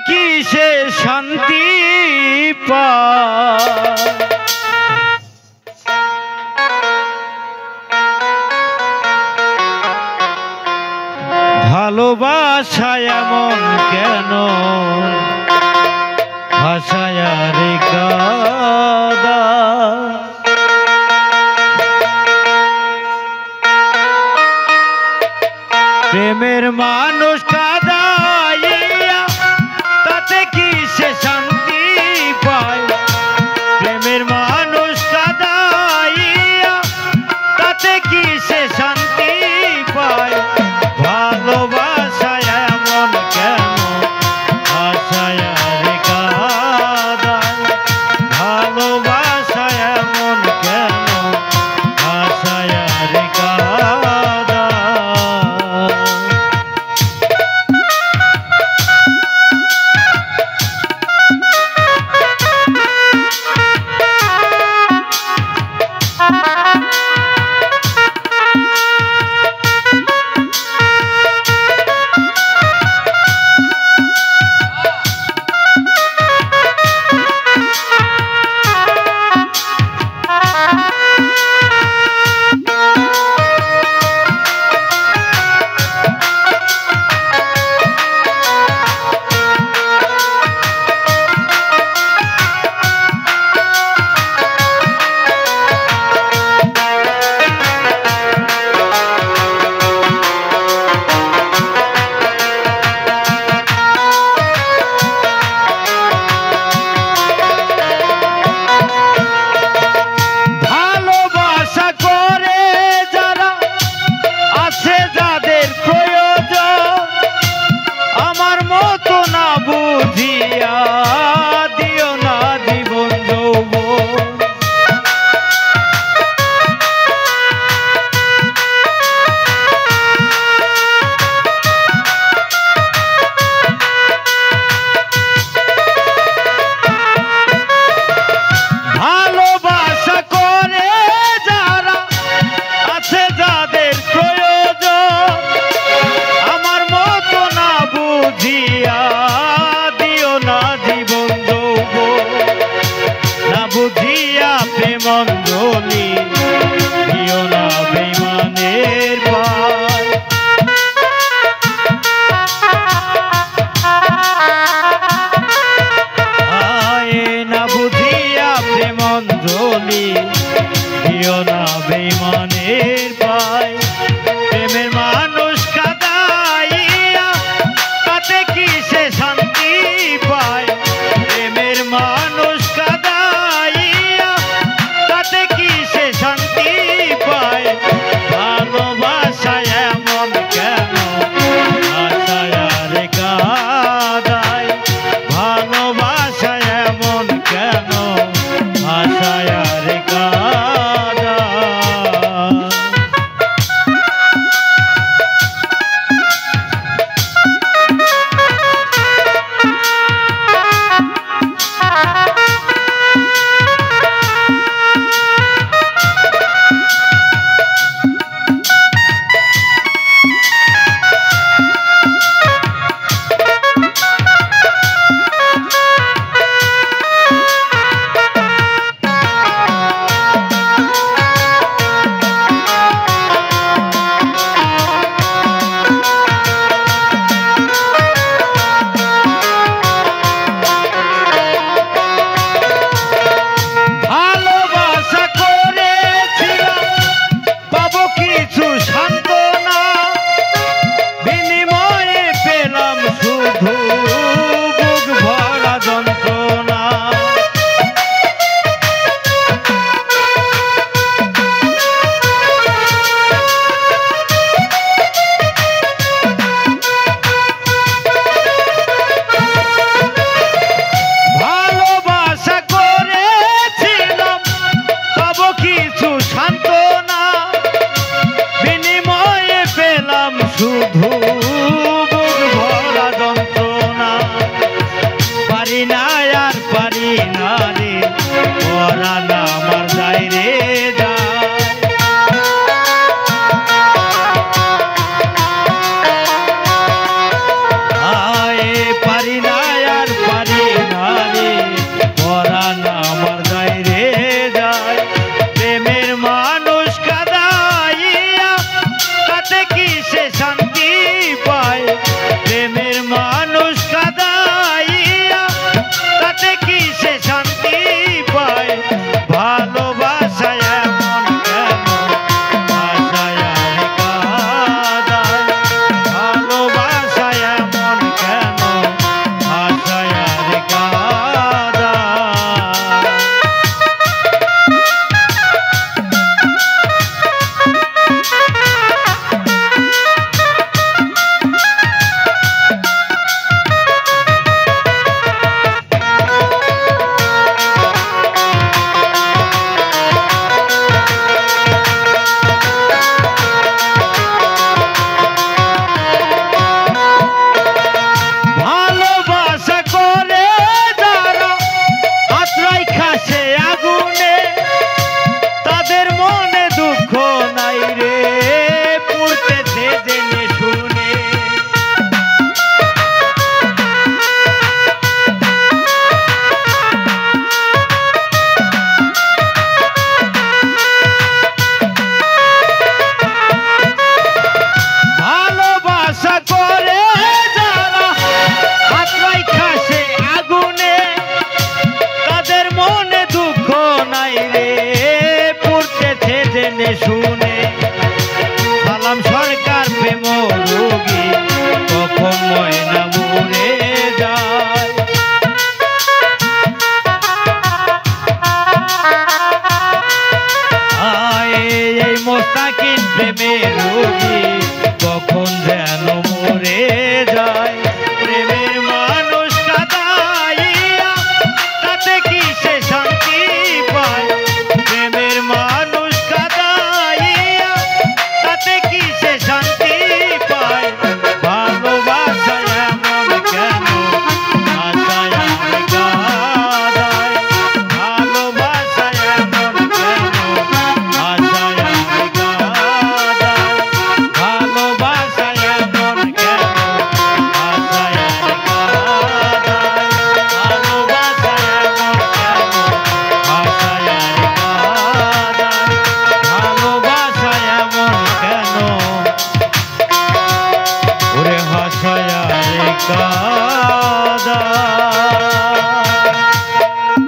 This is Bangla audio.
কি সে শান্তি পায় ভালোবাসায় এমন কেন ভাষায় রে কাদা প্রেমের মানুষ কাদাইয়া তাতে কি সে শান্তি পায় প্রেমের মানুষ কাদাইয়া তাতে কি সে শান্তি পায় ভালোবাসায় এমন কেন ভাষায় রে কাদায় ভালোবাসায় এমন কেন ভাষায় রে কাদায় প্রেমঞ্জলি দিও না বেঈমানের পায় আয় না বুঝিয়া প্রেমঞ্জলি দিও না বেঈমানের পায় প্রেমের মানুষ কাদাইয়া তাতে কি সে শান্তি পায় প্রেমের মানুষ শান্তি পায় ভালোবাসায় এমন কেন ভাষায় রে কাদায় ভালোবাসায় এমন কেন ভাষায় রে কাদায় শুধু বুক ভরা যন্ত্রণা পারি না আর পারি না রে পরাণ আমার যায় রে।